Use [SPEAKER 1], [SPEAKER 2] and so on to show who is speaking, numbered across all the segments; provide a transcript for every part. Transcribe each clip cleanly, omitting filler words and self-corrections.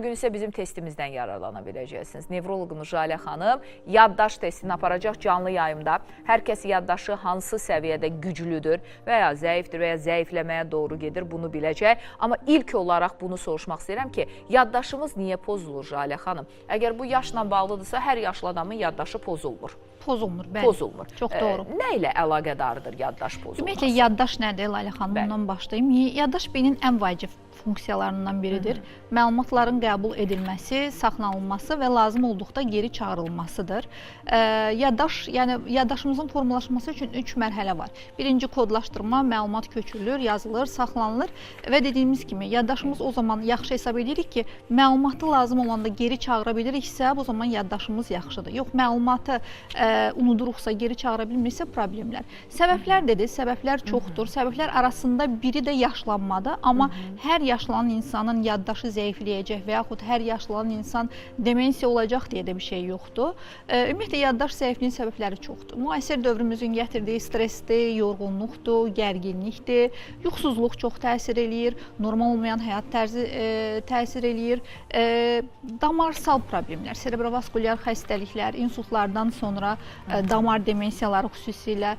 [SPEAKER 1] Bugün isə bizim testimizdən yararlana biləcəksiniz. Nevroloqumuz Jalə xanım yaddaş testini aparacaq canlı yayımda. Hər kəs yaddaşı hansı səviyyədə güclüdür və ya zəifdir və ya zəifləməyə doğru gedir, bunu biləcək. Amma ilk olaraq bunu soruşmaq istəyirəm ki, yaddaşımız niyə pozulur Jalə xanım? Əgər bu yaşla bağlıdırsa, hər yaşlı adamın yaddaşı pozulmur.
[SPEAKER 2] Pozulmur, bəli.
[SPEAKER 1] Pozulmur.
[SPEAKER 2] Çox doğru.
[SPEAKER 1] Nə ilə əlaqədardır yaddaş pozulması?
[SPEAKER 2] Ümumiyyətlə, yaddaş nədir, Lalə xanım? Ondan başlayayım. Yaddaş beynin ən vacib funksiyalarından biridir. Məlumatların qəbul edilməsi, saxlanılması və lazım olduqda geri çağırılmasıdır. Yaddaşımızın formalaşması üçün 3 mərhələ var. Birinci, kodlaşdırma, məlumat köçürülür, yazılır, saxlanılır və dediyimiz kimi yaddaşımız o zaman yaxşı hesab edirik ki, məlumatı lazım olanda geri çağıra biliriksə, o zaman yaddaşımız yaxşıdır. Yox, məlumatı unuduruqsa, geri çağıra bilmirsə problemlər. Səbəblər dedik, səbəblər çoxdur. Səbəblər arasında biri də yaşlanmadır, amma hər yaşlanan insanın yaddaşı zəifləyəcək və yaxud hər yaşlanan insan demensiya olacaq deyə də bir şey yoxdur. Ümumiyyətlə, yaddaş zəifliyinin səbəbləri çoxdur. Müasir dövrümüzün gətirdiyi stressdir, yorğunluqdur, gərginlikdir, yuxusuzluq çox təsir eləyir, normal olmayan həyat tərzi təsir eləyir, damarsal problemlər, serebrovaskulyar xəstəliklər, insultlardan sonra damar demensiyaları xüsusilə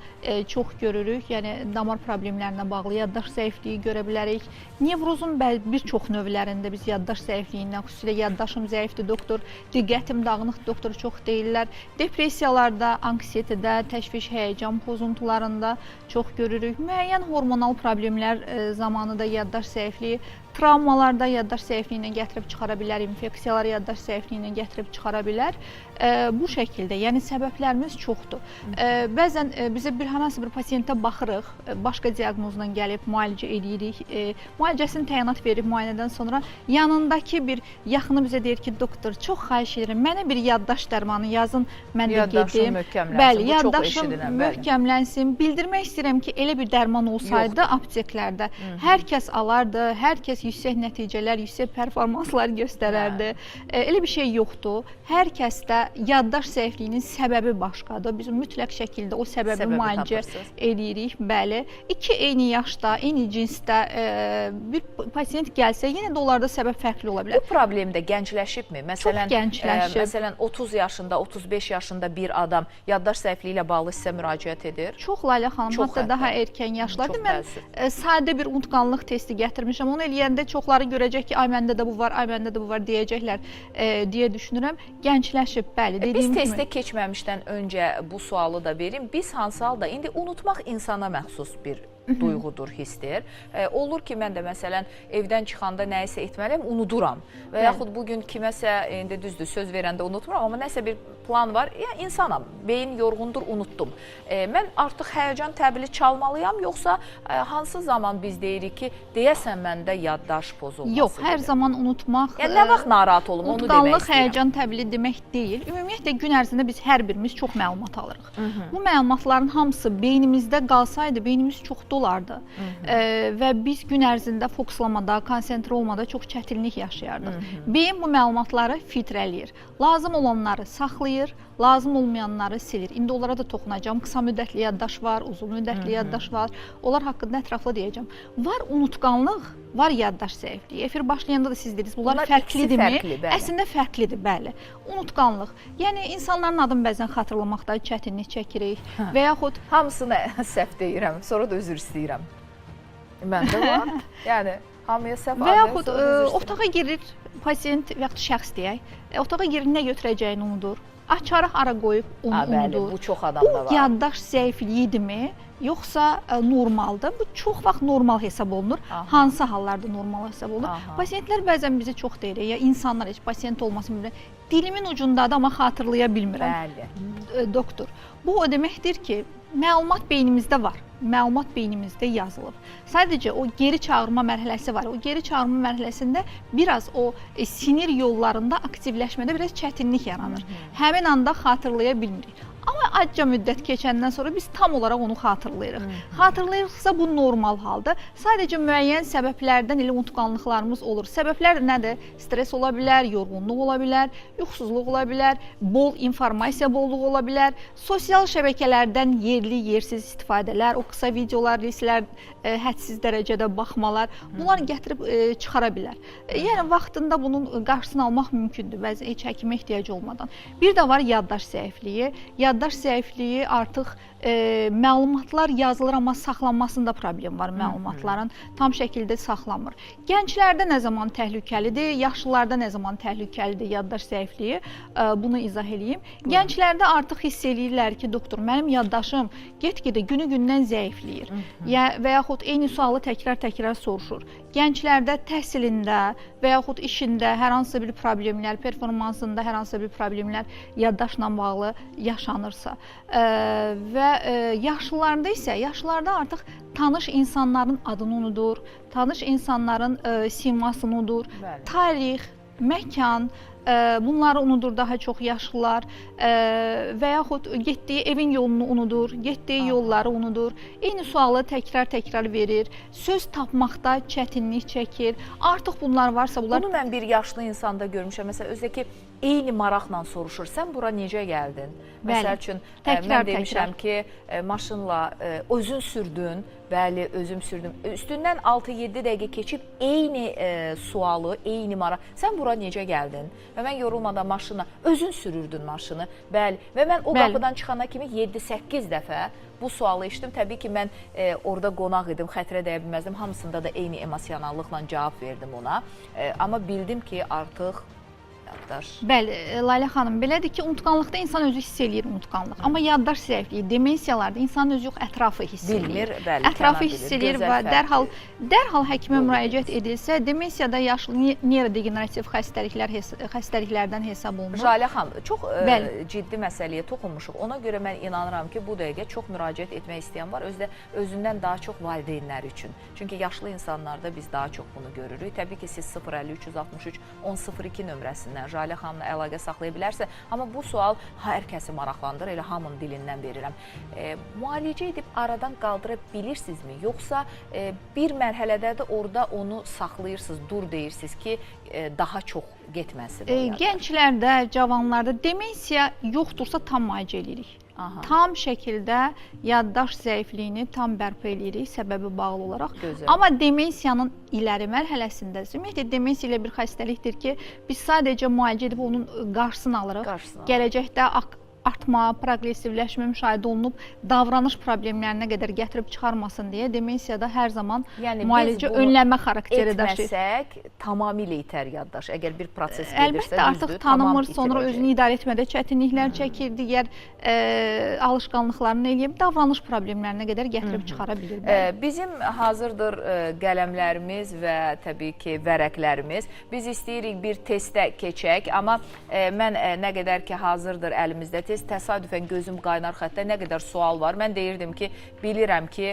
[SPEAKER 2] çox görürük. Yəni, damar problemlərinə bağlı yaddaş zəifliyi görə bilərik. Nevrozun bir çox növlərində biz yaddaş zəifliyindən, xüsusilə yaddaşım zəifdir, doktor, diqqətim dağınıq, doktor çox deyirlər. Depressiyalarda, anksiyetədə, təşviş, həyəcan pozuntularında çox görürük. Müəyyən hormonal problemlər zamanı da yaddaş zəifliyi, travmalarda yaddaş zəifliyinə gətirib çıxara bilər, infeksiyalar yaddaş zəifliyinə gətirib çıxara bilər. Bu şəkildə, yəni səbəblərimiz çoxdur. Bəzən bizə hansı bir pasiyentə baxırıq, başqa diaqnozla gəlib, müalicə edirik, müalicəsini təyinat veririk müayinədən sonra. Yanındakı bir yaxını bizə deyir ki, doktor, çox xahiş edirəm, mənə bir yaddaş dərmanı yazın, mən də gedim. Bəli, yaddaşım möhkəmlənsin. Bildirmək istəyirəm ki, elə bir dərman olsaydı apteklərdə hər kəs alardı, hər kəs yüksək nəticələr, yüksək performanslar göstərərdi. Elə bir şey yoxdur. Hər kəsdə yaddaş zəifliyinin səbəbi başqadır. Biz mütləq şəkildə o səbəbi müalicə edirik. Bəli. İki eyni yaşda, eyni cinsdə bir pasiyent gəlsə, yenə də onlarda səbəb fərqli ola bilər.
[SPEAKER 1] Bu problem də gəncləşibmi?
[SPEAKER 2] Çox gəncləşib.
[SPEAKER 1] Məsələn, 30 yaşında, 35 yaşında bir adam yaddaş zəifliyi ilə bağlı sizə müraciət edir?
[SPEAKER 2] Çox, Lalə xanım, hətta daha erkən yaşlarda. Mən sadə bir unutqanlıq testi gətirmişəm. Onu eləyəndə çoxları görəcək ki, ay məndə də bu var, ay məndə də bu var deyəcəklər deyə düşünürəm. Gəncləşib, bəli.
[SPEAKER 1] Biz testə keçməmişdən öncə bu sualı da verim. Biz hansı halda, indi unutmaq insana məxsus bir duyğudur, hissdir. Olur ki, mən də məsələn evdən çıxanda nəyisə etməliyəm, unuduram. Və yaxud bugün kiməsə, indi düzdür, söz verəndə unutmuram, amma nəsə bir plan var. İnsanam, beyin yorğundur, unutdum. Mən artıq həyəcan təbili çalmalıyam, yoxsa hansı zaman biz deyirik ki, deyəsən məndə yaddaş pozulması?
[SPEAKER 2] Yox, hər zaman unutmaq...
[SPEAKER 1] Yəni, nə vaxt narahat olum, onu demək istəyirəm.
[SPEAKER 2] Unutqanlıq, həyəcan təbili demək deyil. Ümumiyyətlə, gün ərzində biz hər birimiz çox məlumat alırıq. Bu məlumatların hamısı beynimizdə qalsaydı, beynimiz çox dolardı və biz gün ərzində fokuslamada, konsentrə olmada çox çətinlik yaşayardıq. Beyin bu məlumatları filtrələyir. Lazım olanları saxlayır, lazım olmayanları silir. İndi onlara da toxunacağım. Qısa müddətli yaddaş var, uzun müddətli yaddaş var. Onlar haqqında ətraflı deyəcəm. Var unutqanlıq, var yaddaş zəifliyi. Efir başlayanda da siz dediniz, bunlar fərqlidirmi? Əslində fərqlidir, bəli. Unutqanlıq. Yəni, insanların adını bəzən xatırlamaqda çətinlik çəkirik və yaxud...
[SPEAKER 1] Hamısını səhv deyirəm, sonra da üzr istəyirəm. Məndə var. Yəni, hamıya səhv
[SPEAKER 2] və yaxud otağa girir, pasiyent və yaxud şəxs deyək, otağa girir, nə götürəcəyini unudur. Açarı ara qoyub, onu unudur.
[SPEAKER 1] Bu çox adamda var.
[SPEAKER 2] Bu yaddaş zəifliyidirmi, yoxsa normaldır? Bu çox vaxt normal hesab olunur. Hansı hallarda normal hesab olunur? Pasiyentlər bəzən bizi çox deyir, ya insanlar heç pasiyent olmasın bilmirəm. Dilimin ucundadır, amma xatırlaya bilmirəm. Doktor, bu o deməkdir ki, məlumat beynimizdə var. Məlumat beynimizdə yazılıb. Sadəcə o geri çağırma mərhələsi var. O geri çağırma mərhələsində biraz o sinir yollarında aktivləşmədə biraz çətinlik yaranır. Həmin anda xatırlaya bilmirik. Amma azca müddət keçəndən sonra biz tam olaraq onu xatırlayırıq. Xatırlayırıqsa bu normal haldır. Sadəcə müəyyən səbəblərdən elə unutqanlıqlarımız olur. Səbəblər nədir? Stres ola bilər, yorğunluq ola bilər, yuxusuzluq ola bilər, bol informasiya bolluğu ola bilər, sosial şəbəkələrdən yerli, yersiz istifadələr, o qısa videolar, reelslər, hədsiz dərəcədə baxmalar, bunlar gətirib çıxara bilər. Yəni vaxtında bunun qarşısını almaq mümkündür, bəzən heç həkimə ehtiyac olmadan. Bir də var yaddaş zəifliyi. Yaddaş zəifliyi artıq məlumatlar yazılır, amma saxlanmasında problem var məlumatların. Tam şəkildə saxlanmır. Gənclərdə nə zaman təhlükəlidir, yaşlılarda nə zaman təhlükəlidir yaddaş zəifliyi, bunu izah edeyim. Gənclərdə artıq hiss eləyirlər ki, doktor, mənim yaddaşım get-gedə günü-gündən zəifləyir. Və yaxud eyni sualı təkrar-təkrar soruşur. Gənclərdə təhsilində və yaxud işində hər hansı bir problemlər, performansında hər hansı bir problemlər yaddaşla bağlı yaşanırsa və yaşlılarda isə, yaşlılarda artıq tanış insanların adını unudur, tanış insanların simasını unudur, tarix, məkan, bunları unudur daha çox yaşlılar və yaxud getdiyi evin yolunu unudur, getdiyi yolları unudur, eyni sualı təkrar-təkrar verir, söz tapmaqda çətinlik çəkir. Artıq bunlar varsa bunlar...
[SPEAKER 1] Bunu mən bir yaşlı insanda görmüşəm. Məsələn, özü eyni maraqla soruşur. Sən bura necə gəldin? Məsəl üçün, mən demişəm ki, maşınla özün sürdün. Bəli, özüm sürdüm. Üstündən 6-7 dəqiqə keçib eyni sualı, eyni maraq. Sən bura necə gəldin? Və mən yorulmadan maşına, özün sürürdün maşını. Bəli. Və mən o qapıdan çıxana kimi 7-8 dəfə bu sualı eşitdim. Təbii ki, mən orada qonaq idim, xətrə dəyə bilməzdim. Hamısında da eyni emosionallıqla cavab verdim ona. Amma bildim ki, artıq yaddaş.
[SPEAKER 2] Bəli, Layla xanım, belədir ki, unutqanlıqda insan özü hiss eləyir unutqanlıq. Amma yaddaş zəifliyi, demensiyalarda insanın özü yox, ətrafı hiss eləyir.
[SPEAKER 1] Bilmir, bəli,
[SPEAKER 2] ətrafı hiss eləyir və dərhal həkimə müraciət edilsə, demensiyada yaşlı neyrodegenerativ xəstəliklərdən hesab olunur.
[SPEAKER 1] Jalə xanım, çox ciddi məsələyə toxunmuşuq. Ona görə mən inanıram ki, bu dəqiqə çox müraciət etmək istəyən var, özündən daha çox valideynlər üçün. Çünki yaşlı insanlarda biz daha çox bunu görürük. Təbii ki, siz 050-363-1002 nömrəsindən Jalə xanımla əlaqə saxlaya bilərsə, amma bu sual hər kəsi maraqlandır, elə hamının dilindən verirəm. Müalicə edib aradan qaldıra bilirsinizmi? Yoxsa bir mərhələdə də orada onu saxlayırsınız, dur deyirsiniz ki, daha çox getməsin?
[SPEAKER 2] Gənclərdə, cavanlarda demensiya yoxdursa tam müalicə edirik. Tam şəkildə yaddaş zəifliyini tam bərpa edirik səbəbi bağlı olaraq. Amma demensiyanın iləri mərhələsində, ümumiyyətlə demensiya ilə bir xəstəlikdir ki, biz sadəcə müalicə edib onun qarşısını alırıq. Gələcəkdə artma, progressivləşmə müşahidə olunub, davranış problemlərinə qədər gətirib çıxarmasın deyə demensiyada hər zaman müalicə önləmə xarakteri daşıyır.
[SPEAKER 1] Etməsək, tamamilə itər yaddaş. Əgər bir proses gedirsə,
[SPEAKER 2] əlbəttə, artıq tanımır, sonra özünü idarə etmədə çətinliklər çəkir, digər alışqanlıqlarını eləyib, davranış problemlərinə qədər gətirib çıxara bilir.
[SPEAKER 1] Bizim hazırdır qələmlərimiz və təbii ki, vərəqlərimiz. Biz istəyirik bir testə keçək, amma mən nə qədər ki, hazırdır əlimizdə təsadüfən gözüm qaynar xəttə nə qədər sual var. Mən deyirdim ki, bilirəm ki,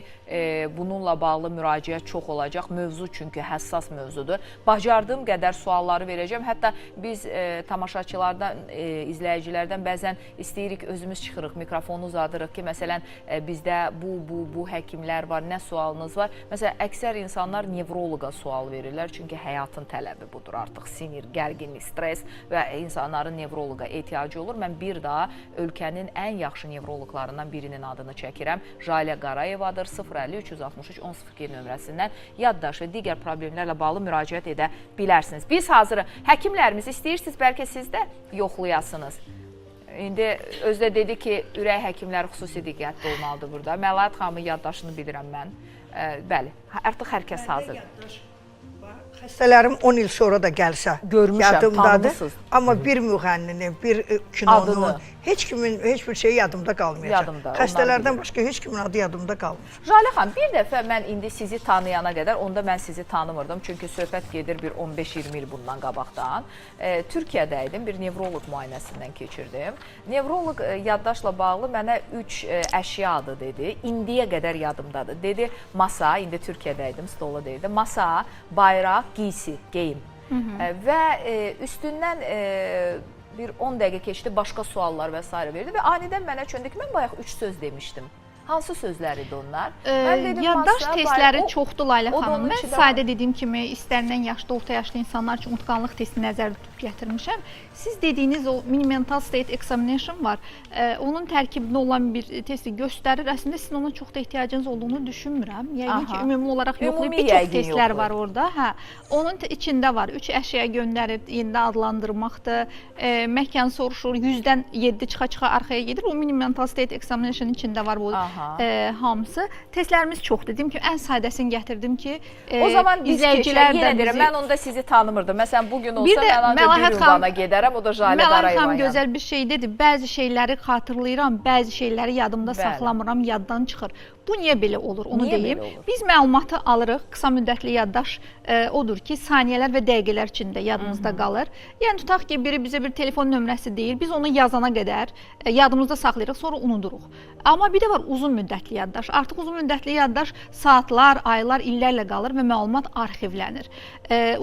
[SPEAKER 1] bununla bağlı müraciət çox olacaq. Mövzu çünki həssas mövzudur. Bacardığım qədər sualları verəcəm. Hətta biz tamaşaçılardan, izləyicilərdən bəzən istəyirik, özümüz çıxırıq, mikrofonu uzadırıq ki, məsələn, bizdə bu həkimlər var, nə sualınız var? Məsələn, əksər insanlar nevroloqa sual verirlər, çünki həyatın tələbi budur artıq. Sinir, gərginlik, stres və insanların nevroloqa ehtiyacı olur. Mən bir daha ölkənin ən yaxşı nevroloqlarından birinin adını çəkirəm. Jalə Qarayevadır, 050-363-1002 nömrəsindən yaddaş və digər problemlərlə bağlı müraciət edə bilərsiniz. Biz hazırıq. Həkimlərimiz istəyirsiniz, bəlkə siz də yoxlayasınız. İndi özdə dedi ki, ürək həkimləri xüsusi diqqətli olmalıdır burada. Məlahət xanımın yaddaşını bilirəm mən. Bəli, artıq hər kəs hazırdır.
[SPEAKER 3] Xəstələrim 10 il sonra da gəlsə,
[SPEAKER 1] görmüşəm, tanımısınız.
[SPEAKER 3] Amma bir müğənninin, bir kinonun, heç bir şey yadımda qalmayacaq. Xəstələrdən başqa heç kimin adı yadımda qalmır.
[SPEAKER 1] Jalə xanım, bir dəfə mən indi sizi tanıyana qədər, onda mən sizi tanımırdım. Çünki söhbət gedir bir 15-20 il bundan qabaqdan. Türkiyədə idim, bir nevroloq müayinəsindən keçirdim. Nevroloq yaddaşla bağlı mənə 3 əşya adı dedi. İndiyə qədər yadımdadır. Dedi, masa, indi Türkiyədə idim, stola deyildi. Masa, bayraq, giysi, geyim. Və üstündən bir 10 dəqiqə keçdi, başqa suallar və s. verdi və anidən mənə çöndü ki, mən bayaq 3 söz demişdim. Hansı sözlər idi onlar?
[SPEAKER 2] Yaddaş testləri çoxdur Layla xanım. Mən sadə dediyim kimi, istənilən yaşda, orta yaşlı insanlar üçün unutqanlıq testi nəzərdə tutub gətirmişəm. Siz dediyiniz o mini-mental state examination var. Onun tərkibində olan bir testi göstərir. Əslində sizin ona çox da ehtiyacınız olduğunu düşünmürəm. Yəqin ki, ümumi olaraq yoxlayıb bir çox testlər var orada. Onun içində var. 3 əşyaya göndərir, yenidə adlandırmaqdır. Məkan soruşur, 100-dən 7 çıxa-çıxa arxaya gedir. O mini-mental state examination içində var bu hamısı. Testlərimiz çoxdur. Dedim ki, ən sadəsini gətirdim ki,
[SPEAKER 1] o zaman izləyicilər yenə deyirəm, mən onda sizi tanımırdım. Məsələn, bugün olsa mən ancaq bir ünvana gedərəm, o da Jalə Qarayevaya.
[SPEAKER 2] Məlahət xanım gözəl bir şey dedi. Bəzi şeyləri xatırlayıram, bəzi şeyləri yadımda saxlamıram, yaddan çıxır. Bu niyə belə olur, onu deyim. Biz məlumatı alırıq, qısa müddətli yaddaş odur ki, saniyələr və dəqiqələr içində yadımızda qalır. Yəni, tutaq ki, biri bizə bir telefon nömrəsi deyir, biz onu yazana qədər yadımızda saxlayırıq, sonra unuduruq. Amma bir də var uzun müddətli yaddaş. Artıq uzun müddətli yaddaş saatlar, aylar, illərlə qalır və məlumat arxivlənir.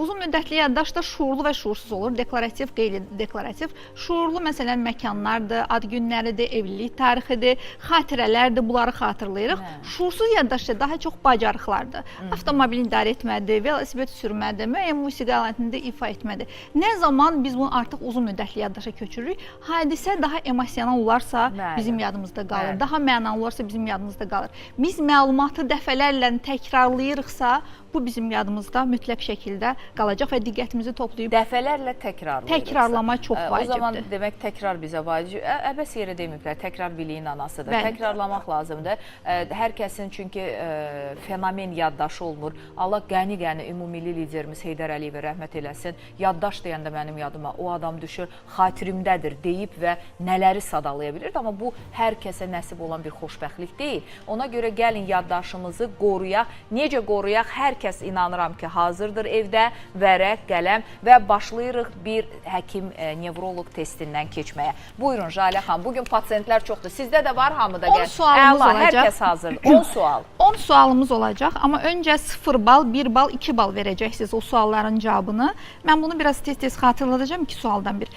[SPEAKER 2] Uzun müddətli yaddaş da şuurlu və şuursuz olur, deklarativ, qeyri-deklarativ. Şuurlu, məsələn, məkanlardır, ad günləridir, evlilik tarixidir, xatirələrdir, bunları xatırlayırıq. Şuursuz yaddaşda daha çox bacarıqlardır. Avtomobil idarə etmədir, velosiped sürmədir, müəyyən musiqi alətində ifa etmədir. Nə zaman biz bunu artıq uzun müddətli yaddaşa köçürürük, hadisə daha emosional olarsa bizim yadımızda qalır, daha mənalı olarsa bizim yadımızda qalır. Biz məlumatı dəfələrlə təkrarlayırıqsa, bu bizim yadımızda mütləq şəkildə qalacaq və diqqətimizi toplayıb
[SPEAKER 1] dəfələrlə təkrarlayırıq.
[SPEAKER 2] Təkrarlama çox vacibdir.
[SPEAKER 1] O zaman demək təkrar bizə vacib. Əbəs yerə deməyiblər, təkrar biliyin anasıdır. Təkrarlamaq lazımdır. Hər kəsin çünki fenomen yaddaşı olmur. Allah qəni-qəni ümumilli liderimiz Heydər Əliyevə rəhmət eləsin. Yaddaş deyəndə mənim yadıma o adam düşür, xatirimdədir deyib və nələri sadalaya bilirdi. Amma bu hər kəsə nəsib olan bir xoşbəxtlik deyil. Ona görə gəlin yaddaşımızı qoruyaq. Necə qoruyaq? Hər kəs inanıram ki, hazırdır evdə vərəq, qələm və başlayırıq bir həkim, nevroloq testindən keçməyə. Buyurun Jalə xanım, bugün pasiyentlər çoxdur. Sizdə də var, hamıda gəl.
[SPEAKER 2] 10 sualımız olacaq.
[SPEAKER 1] Hər kəs hazırdır. 10 sual.
[SPEAKER 2] 10 sualımız olacaq, amma öncə 0 bal, 1 bal, 2 bal verəcəksiniz o sualların cavabını. Mən bunu biraz tez-tez xatırladacağım 2 sualdan bir.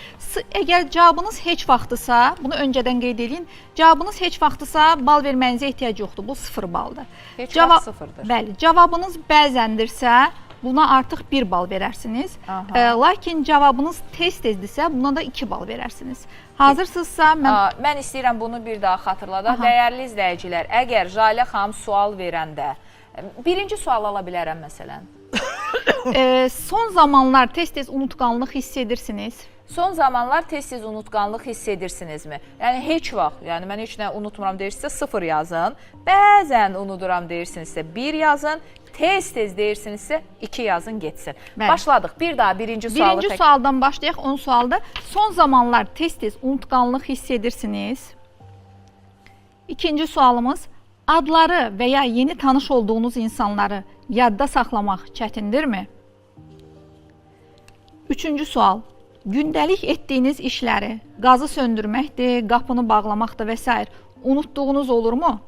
[SPEAKER 2] Əgər cavabınız heç vaxtısa, bunu öncədən qeyd edin, cavabınız heç vaxtısa bal verməyinizə ehtiyac yoxdur. Bu 0 baldır.
[SPEAKER 1] Heç vaxt 0-dır.
[SPEAKER 2] Bəli, cavabınız bəzəndirsə, buna artıq 1 bal verərsiniz. Lakin cavabınız tez-tezdirsə, buna da 2 bal verərsiniz. Hazırsınızsa,
[SPEAKER 1] mən istəyirəm bunu bir daha xatırladaq. Dəyərli izləyicilər, əgər Jalə xanım sual verəndə, birinci sual ala bilərəm məsələn.
[SPEAKER 2] Son zamanlar tez-tez unutqanlıq hiss edirsiniz.
[SPEAKER 1] Son zamanlar tez-tez unutqanlıq hiss edirsinizmi? Yəni heç vaxt, yəni mən heç nə unutmuram deyirsinizsə 0 yazın. Bəzən unuduram deyirsinizsə 1 yazın. Tez-tez deyirsinizsə 2 yazın getsin. Başladıq. Bir daha birinci sualı.
[SPEAKER 2] Birinci sualdan başlayaq. 10 sualda. Son zamanlar tez-tez unutqanlıq hiss edirsiniz. İkinci sualımız, adları və ya yeni tanış olduğunuz insanları yadda saxlamaq çətindirmi? Üçüncü sual, gündəlik etdiyiniz işləri, qazı söndürməkdir, qapını bağlamaqdır və s. unutduğunuz olurmu?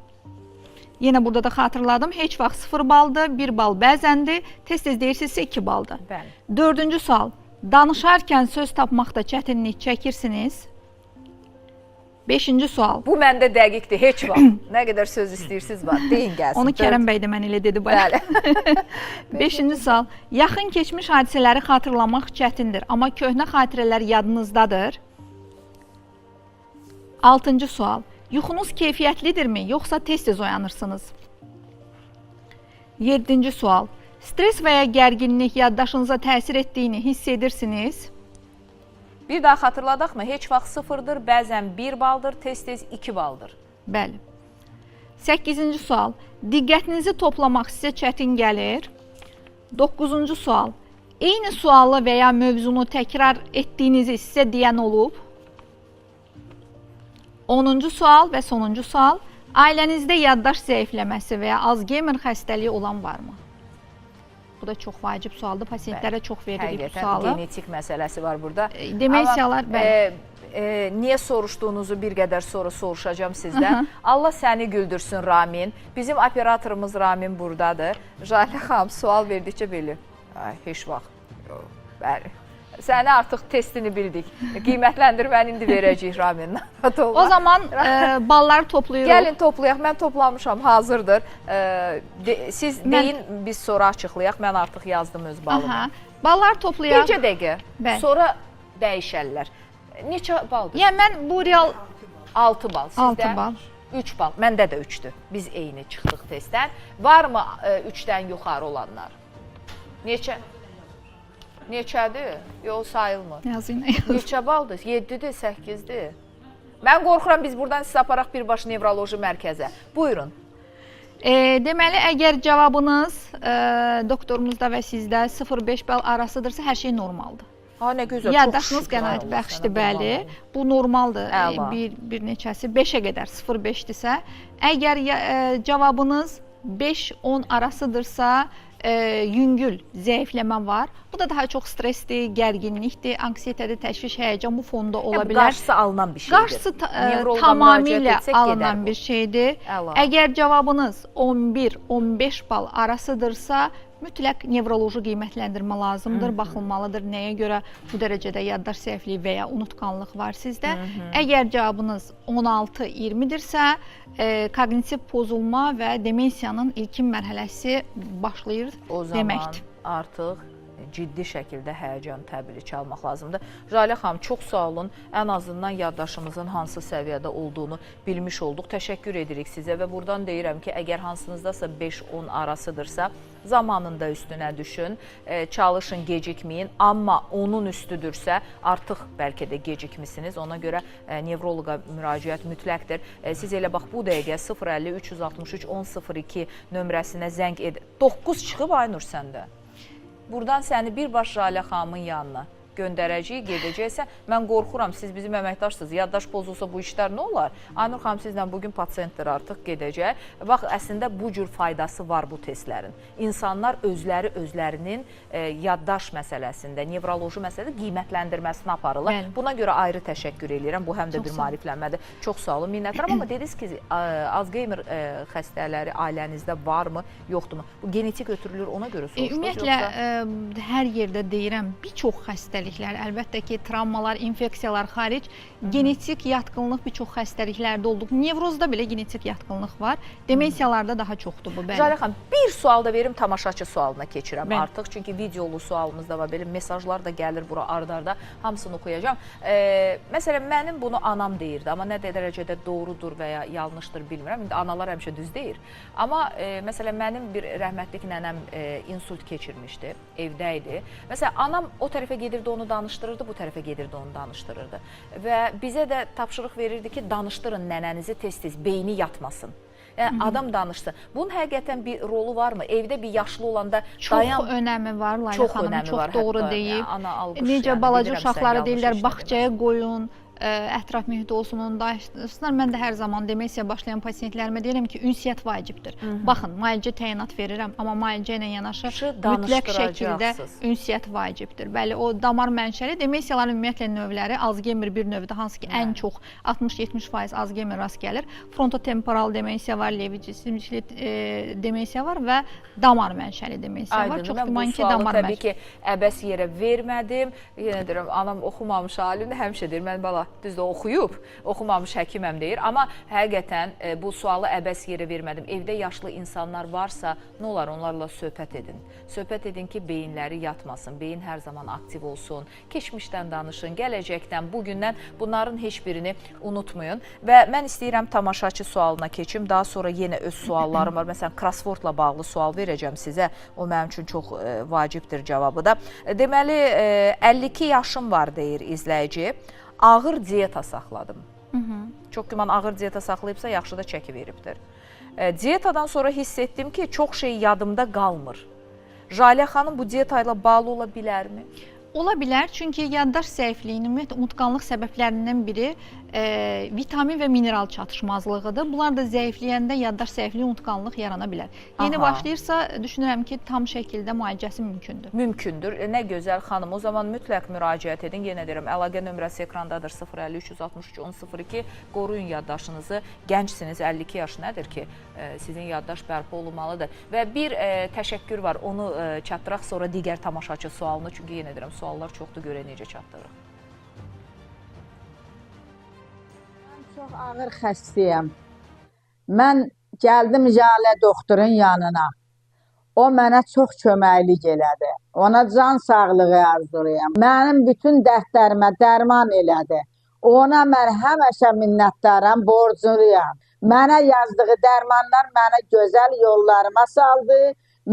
[SPEAKER 2] Yenə burada da xatırladım, heç vaxt 0 baldır, 1 bal bəzəndir, tez-tez deyirsinizsə 2 baldır. Dördüncü sual, danışarkən söz tapmaqda çətinlik çəkirsiniz. Beşinci sual.
[SPEAKER 1] Bu məndə dəqiqdir, heç vaxt. Nə qədər söz istəyirsiniz var, deyin gəlsin.
[SPEAKER 2] Onu Kərəm bəy də mən elə dedi bayaq. Beşinci sual, yaxın keçmiş hadisələri xatırlamaq çətindir, amma köhnə xatirələr yadınızdadır. Altıncı sual, yuxunuz keyfiyyətlidirmi, yoxsa tez-tez oyanırsınız? Yedinci sual, stres və ya gərginlik yaddaşınıza təsir etdiyini hiss edirsiniz?
[SPEAKER 1] Bir daha xatırladaq mı? Heç vaxt 0-dır, bəzən 1 baldır, tez-tez 2 baldır.
[SPEAKER 2] Bəli. 8-ci sual, diqqətinizi toplamaq sizə çətin gəlir. 9-cu sual, eyni sualı və ya mövzunu təkrar etdiyinizi sizə deyən olub. 10-cu sual və sonuncu sual, ailənizdə yaddaş zəifləməsi və ya Alzheimer xəstəliyi olan varmı? Bu da çox vacib sualdır. Pasiyentlərə çox veririk bu sualı.
[SPEAKER 1] Həqiqətən genetik məsələsi var burada.
[SPEAKER 2] Demensiyalar, bəli.
[SPEAKER 1] Niyə soruşduğunuzu bir qədər sonra soruşacağım sizdən. Allah səni güldürsün Ramin. Bizim operatorumuz Ramin buradadır. Jalə xanım sual verdikcə belə. Heç vaxt. Bəli. Səni artıq testini bildik. Qiymətləndirməni indi verəcəyik Ramin.
[SPEAKER 2] O zaman balları toplayırıq.
[SPEAKER 1] Gəlin toplayaq. Mən toplamışam, hazırdır. Siz deyin, biz sonra açıqlayaq. Mən artıq yazdım öz balımı.
[SPEAKER 2] Balları toplayaq.
[SPEAKER 1] Bircə dəqiqə. Sonra dəyişərlər. Neçə baldır?
[SPEAKER 2] Yəni mən bu real
[SPEAKER 1] 6 bal. Sizdə
[SPEAKER 2] 6 bal.
[SPEAKER 1] 3 bal. Məndə də 3-dür. Biz eyni çıxdıq testdən. Varmı 3-dən yuxarı olanlar? Neçə? Neçədir? Yox, sayılmır. Neçə baldır? 7-dir, 8-dir. Mən qorxuram, biz buradan siz aparaq birbaşa nevroloji mərkəzə. Buyurun.
[SPEAKER 2] Deməli, əgər cavabınız doktorunuzda və sizdə 0-5 bal arasıdırsa, hər şey normaldır.
[SPEAKER 1] Ha, nə gözəl.
[SPEAKER 2] Yaddaşınız qənaət bəxşdir, bəli. Bu normaldır. Bir neçəsi 5-ə qədər 0-5-dirsə, əgər cavabınız 5-10 arasıdırsa, yüngül zəifləmə var. Bu da daha çox stressdir, gərginlikdir, anksiyetədir, təşviş, həyəcan bu fonda ola bilər.
[SPEAKER 1] Qarşısı alınan bir şeydir.
[SPEAKER 2] Qarşısı tamamilə alınan bir şeydir. Əgər cavabınız 11-15 bal arasıdırsa, mütləq nevroloji qiymətləndirmə lazımdır, baxılmalıdır. Nəyə görə bu dərəcədə yaddaş zəifliyi və ya unutqanlıq var sizdə. Əgər cavabınız 16-20-dirsə, kognitiv pozulma və demensiyanın ilkin mərhələsi başlayır deməkdir.
[SPEAKER 1] O zaman artıq ciddi şəkildə həyəcan təbili çalmaq lazımdır. Jalə xanım, çox sağ olun. Ən azından yaddaşımızın hansı səviyyədə olduğunu bilmiş olduq. Təşəkkür edirik sizə və buradan deyirəm ki, əgər hansınızdasa 5-10 arasıdırsa, zamanında üstünə düşün, çalışın, gecikməyin. Amma onun üstüdürsə, artıq bəlkə də gecikmisiniz. Ona görə nevroloqa müraciət mütləqdir. Siz elə bax, bu dəqiqə 050-363-1002 nömrəsinə zəng edin. 9 çıxıb Aynur səndə. Buradan səni birbaşa Jalə xanımın yanına göndərəcəyik, gedəcəksən. Mən qorxuram, siz bizim əməkdaşsınız. Yaddaş pozulsa bu işlər nə olar? Aynur xanım sizlə bugün pasiyentlər artıq gedəcək. Bax, əslində bu cür faydası var bu testlərin. İnsanlar özlərinin yaddaş məsələsində, nevroloji məsələdə qiymətləndirməsini aparırlar. Buna görə ayrı təşəkkür edirəm. Bu həm də bir maariflənmədir. Çox sağ olun, minnətdaram. Amma dediniz ki, Alzheimer xəstələri ailənizdə varmı, yoxdurmu? Bu genetik ötürülür, ona görə soruşdunuz?
[SPEAKER 2] Ümumiyyətlə, hər yerdə deyirəm, bir çox xəstəliklər, əlbəttə ki, travmalar, infeksiyalar xaric, genetik yatqınlıq bir çox xəstəliklərdə olduq. Nevrozda belə genetik yatqınlıq var. Demensiyalarda daha çoxdur bu.
[SPEAKER 1] Jalə xanım, bir sual da verim, tamaşaçı sualına keçirəm artıq. Çünki videolu sualımız da var, belə mesajlar da gəlir bura ardarda, hamısını oxuyacağım. Məsələn, mənim bunu anam deyirdi, amma nə dərəcədə doğrudur və ya yanlışdır bilmirəm. İndi analar həmişə düz deyir. Amma məsələn, mənim bir rəhmətlik nənəm insult keçirmişdi, evdə idi. Məsələn, anam o tərəfə gedirdi, onu danışdırırdı, bu tərəfə gedirdi, onu danışdırırdı. Və bizə də tapşırıq verirdi ki, danışdırın nənənizi tez-tez, beyni yatmasın. Yəni, adam danışsın. Bunun həqiqətən bir rolu varmı? Evdə bir yaşlı olanda
[SPEAKER 2] Çox önəmi var, Layla xanım, çox doğru deyib. Necə balaca uşaqları deyirlər, bağçaya qoyun, ətraf mühit olsun, onu danışsınlar. Mən də hər zaman demensiya başlayan pasiyentlərimə deyirəm ki, ünsiyyət vacibdir. Baxın, müalicə təyinat verirəm, amma müalicə ilə yanaşı mütləq şəkildə ünsiyyət vacibdir. Bəli, o damar mənşəli demensiyaların ümumiyyətlə növləri, Alzheimer bir növdür, hansı ki, ən çox 60-70% Alzheimer rast gəlir. Frontotemporal demensiya var, Lewy cisimçili demensiya var və damar mənşəli demensiya var. Çox güman ki, damar mənşəli.
[SPEAKER 1] Təbii ki, əbəs yerə vermədim. Yenə deyirəm, anam oxumamış halimdə həmişə deyir, mən bala, düzdür, oxuyub, oxumamış həkiməm deyir. Amma həqiqətən bu sualı əbəs yerə vermədim. Evdə yaşlı insanlar varsa, nə olar, onlarla söhbət edin. Söhbət edin ki, beyinləri yatmasın, beyin hər zaman aktiv olsun. Keçmişdən danışın, gələcəkdən, bugündən bunların heç birini unutmayın. Və mən istəyirəm tamaşaçı sualına keçim. Daha sonra yenə öz suallarım var. Məsələn, crosswordla bağlı sual verəcəm sizə. O mənim üçün çox vacibdir cavabı da. Deməli, 52 yaşım var, deyir izləyici. Ağır diyeta saxladım. Çox güman ağır diyeta saxlayıbsa, yaxşı da çəki veribdir. Diyetadan sonra hiss etdim ki, çox şey yadımda qalmır. Jalə xanım bu diyeta ilə bağlı ola bilərmi?
[SPEAKER 2] Ola bilər, çünki yaddaş zəifliyinin, ümumiyyətlə, unutqanlıq səbəblərindən biri vitamin və mineral çatışmazlığıdır. Bunlar da zəifləyəndə yaddaş zəifliyi, unutqanlıq yarana bilər. Yeni başlayırsa, düşünürəm ki, tam şəkildə müalicəsi mümkündür.
[SPEAKER 1] Mümkündür. Nə gözəl xanım. O zaman mütləq müraciət edin. Yenə deyirəm, əlaqə nömrəsi ekrandadır 050-363-1002. Qoruyun yaddaşınızı. Gəncsiniz, 52 yaş nədir ki, sizin yaddaş bərpa olunmalıdır. Və bir təşəkkür var, onu çatdıraq sonra digər tamaşaçı sualını. Çünki yenə deyirəm, suallar çoxdur, görək necə çatdırırıq.
[SPEAKER 4] Mən çox ağır xəstəyəm. Mən gəldim Jalə doktorun yanına. O mənə çox köməklik elədi. Ona can sağlığı arzulayam. Mənim bütün dərdlərimə dərman elədi. Ona mən həmişə minnətdaram, borcluyam. Mənə yazdığı dərmanlar mənə gözəl yollarıma saldı.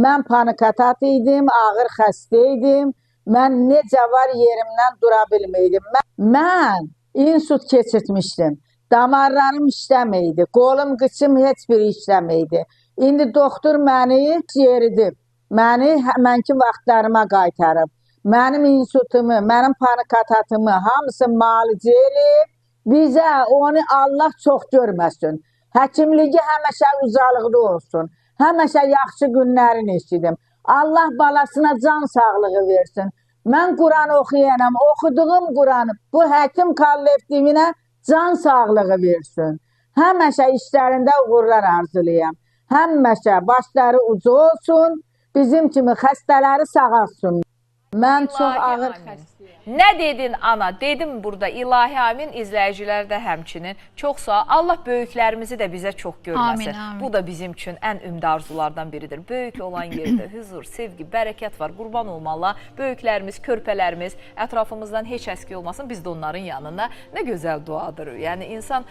[SPEAKER 4] Mən panikatat idim, ağır xəstə idim. Mən necə var yerimdən dura bilməydim. Mən insult keçirtmişdim. Damarlarım işləməydi, qolum, qıçım heç biri işləməydi. İndi doktor məni yeridib, məni həmənki vaxtlarıma qaytarıb. Mənim insultumu, mənim panikatatımı hamısı müalicə eləyib. Bizə onu Allah çox görməsin. Həkimliyi həmişə uzalıqlı olsun. Həmişə yaxşı günlərini eşidim. Allah balasına can sağlığı versin. Mən Quran oxuyanam, oxuduğum Quranı bu həkim kollektivinə can sağlığı versin. Həmişə işlərində uğurlar arzulayam. Həmişə başları ucu olsun, bizim kimi xəstələri sağalsın. Mən çox ağır xəstəyəm.
[SPEAKER 1] Nə dedin ana? Dedim burada ilahi amin, izləyicilər də həmçinin. Çox sağ ol. Allah böyüklərimizi də bizə çox görməsin.
[SPEAKER 2] Amin, amin.
[SPEAKER 1] Bu da bizim üçün ən ümdə arzulardan biridir. Böyük olan yerdə huzur, sevgi, bərəkət var. Qurban olmalı. Böyüklərimiz, körpələrimiz ətrafımızdan heç əski olmasın. Biz də onların yanında. Nə gözəl duadır. Yəni insan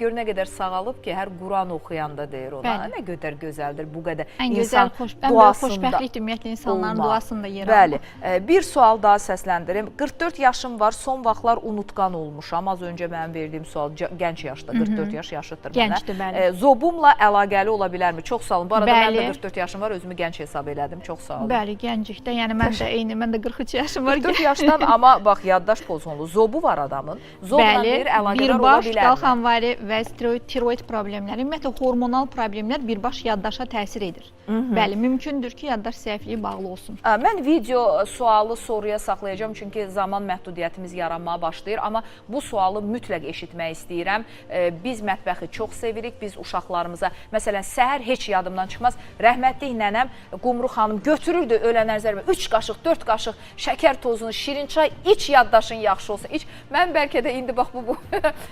[SPEAKER 1] gör nə qədər sağalıb ki, hər Quran oxuyanda deyir ona.
[SPEAKER 2] Bəli.
[SPEAKER 1] Nə qədər gözəldir bu qədər.
[SPEAKER 2] Ən gözəl, xoşbəxtlik ümumiyyətlə insanların duasında yer alır.
[SPEAKER 1] Bəli. Bir sual daha səsləndirim. 44 yaşım var, son vaxtlar unutqan olmuşam. Az öncə mənim verdiyim sual gənc yaşda, 44 yaş yaşıddır mənə.
[SPEAKER 2] Gəncdir, bəli.
[SPEAKER 1] Zobumla əlaqəli ola bilərmi? Çox sağ olun. Bu arada
[SPEAKER 2] Bəli.
[SPEAKER 1] mən də 44 yaşım var, özümü gənc hesab elədim. Çox sağ olun.
[SPEAKER 2] Bəli, gənclikdə. Yəni mən də eyni, mən də 43 yaşım var.
[SPEAKER 1] 44 yaşdan amma bax yaddaş pozğunluğu, zobu var adamın. Zobla bir əlaqədar ola
[SPEAKER 2] birbaş,
[SPEAKER 1] bilərmi?
[SPEAKER 2] qalxanvari və tiroid problemləri, ümumiyyətlə hormonal problemlər birbaş yaddaşa təsir edir. Bəli, mümkündür ki, yaddaş zəifliyi bağlı olsun.
[SPEAKER 1] Mən video sualı soruya saxlayacağım, çünki zaman məhdudiyyətimiz yaranmağa başlayır. Amma bu sualı mütləq eşitmək istəyirəm. Biz mətbəxi çox sevirik, biz uşaqlarımıza, məsələn, səhər heç yadımdan çıxmaz, rəhmətlik nənəm Qumru xanım götürürdü ölən ərzərimə 3 qaşıq, 4 qaşıq şəkər tozunu, şirin çay, iç yaddaşın yaxşı olsun. Mən bəlkə də indi bax bu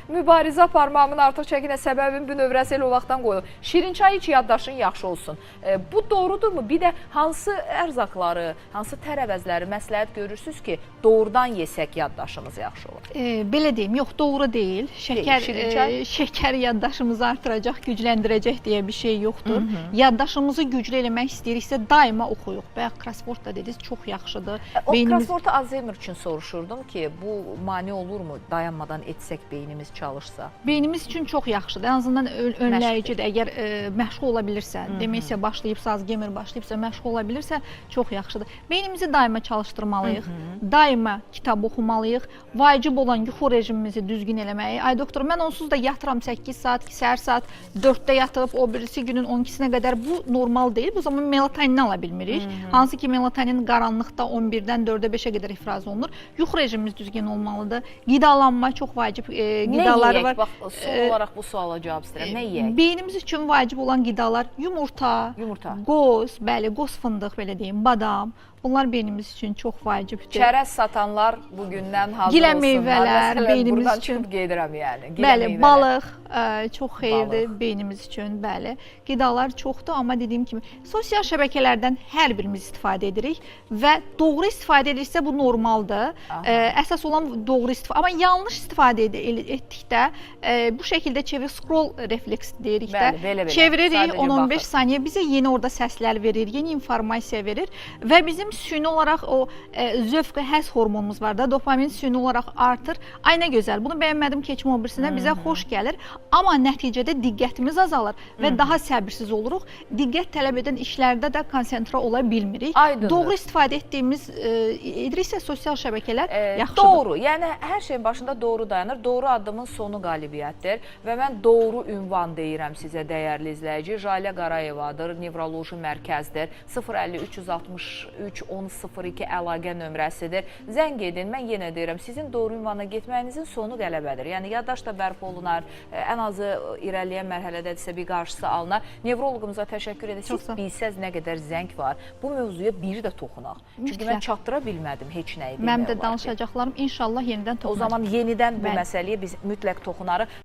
[SPEAKER 1] mübarizə aparmağımın artıq çəkinə səbəbim bu növrəsi elə o vaxtdan qoyulur. Şirin çay, iç yaddaşın yaxşı olsun. Bu doğrudurmu? Bir də hansı ərzaqları, hansı tərəvəzləri məsləhət görürsünüz ki, doğrudan yesək yaddaşımız yaxşı olur?
[SPEAKER 2] Belə deyim, yox, doğru deyil. Şəkər yaddaşımızı artıracaq, gücləndirəcək deyə bir şey yoxdur. Yaddaşımızı güclü eləmək istəyiriksə daima oxuyuq. Bayaq crossword da dediniz, çox yaxşıdır.
[SPEAKER 1] O crosswordu Alzheimer üçün soruşurdum ki, bu mane olurmu dayanmadan etsək beynimiz çalışsa?
[SPEAKER 2] Beynimiz üçün çox yaxşıdır. En azından önləyicidir. Əgər məşğul ola bilirsə, deməksə başlayıbsa, Alzheimer başlayıbsa, məşğul ola bilirsə, çox yaxşıdır. Beynimizi daima çalışdırmalıyıq. Daima kitab oxumalıyıq. Vacib olan yuxu rejimimizi düzgün eləməyi. Ay doktor, mən onsuz da yatıram 8 saat, səhər saat 4-də yatıb, o birisi günün 12-sinə qədər. Bu normal deyil. Bu zaman melatonin ala bilmirik. Hansı ki melatonin qaranlıqda 11-dən 4-ə 5-ə qədər ifraz olunur. Yuxu rejimimiz düzgün olmalıdır. Qidalanma çox vacib qidaları var.
[SPEAKER 1] Bax, son olaraq bu suala cavab istəyirəm. Nə yeyək?
[SPEAKER 2] Beynimiz üçün vacib olan qidalar yumurta, qoz, bəli, qoz fındıq belə deyim, badam. Bunlar beynimiz üçün çox vacibdir.
[SPEAKER 1] Çərəz satanlar bugündən hazır
[SPEAKER 2] gilə
[SPEAKER 1] olsunlar.
[SPEAKER 2] Meyvələr beynimiz
[SPEAKER 1] buradan
[SPEAKER 2] üçün.
[SPEAKER 1] Çıxıb gedirəm yəni.
[SPEAKER 2] Bəli, balıq çox xeyirdir beynimiz üçün, bəli. Qidalar çoxdur, amma dediyim kimi sosial şəbəkələrdən hər birimiz istifadə edirik və doğru istifadə edirsə bu normaldır. Əsas olan doğru istifadə. Amma yanlış istifadə etdikdə bu şəkildə çevir scroll refleks deyirik də. Çeviririk 10-15 saniyə bizə yeni orada səslər verir, yeni informasiya verir və bizim süni olaraq o zövq, həzz hormonumuz var da, dopamin süni olaraq artır. Ay nə gözəl, bunu bəyənmədim keçmə o birisindən bizə xoş gəlir. Amma nəticədə diqqətimiz azalır və daha səbirsiz oluruq. Diqqət tələb edən işlərdə də konsentrə ola bilmirik.
[SPEAKER 1] Aydındır.
[SPEAKER 2] Doğru istifadə etdiyimiz ediriksə sosial şəbəkələr yaxşıdır.
[SPEAKER 1] Doğru, yəni hər şeyin başında doğru dayanır. Doğru addımın sonu qalibiyyətdir və mən doğru ünvan deyirəm sizə dəyərli izləyici. Jalə Qarayevadır, nevroloji mərkəzdir. 050 363 1002 əlaqə nömrəsidir. Zəng gedin. Mən yenə deyirəm, sizin doğru ünvana getməyinizin sonu qələbədir. Yəni yaddaş da bərpa olunar, ən azı irəliləyən mərhələdədirsə bir qarşısı alınar. Nevroloqumuza təşəkkür edək. Siz bilsəz nə qədər zəng var. Bu mövzuya bir də toxunaq. Çünki mən çatdıra bilmədim heç nəyi demək olar ki.
[SPEAKER 2] Mənim də danışacaqlarım inşallah yenidən toxunacaq.
[SPEAKER 1] O zaman yenidən bu məsələyə biz mütləq toxunarıq.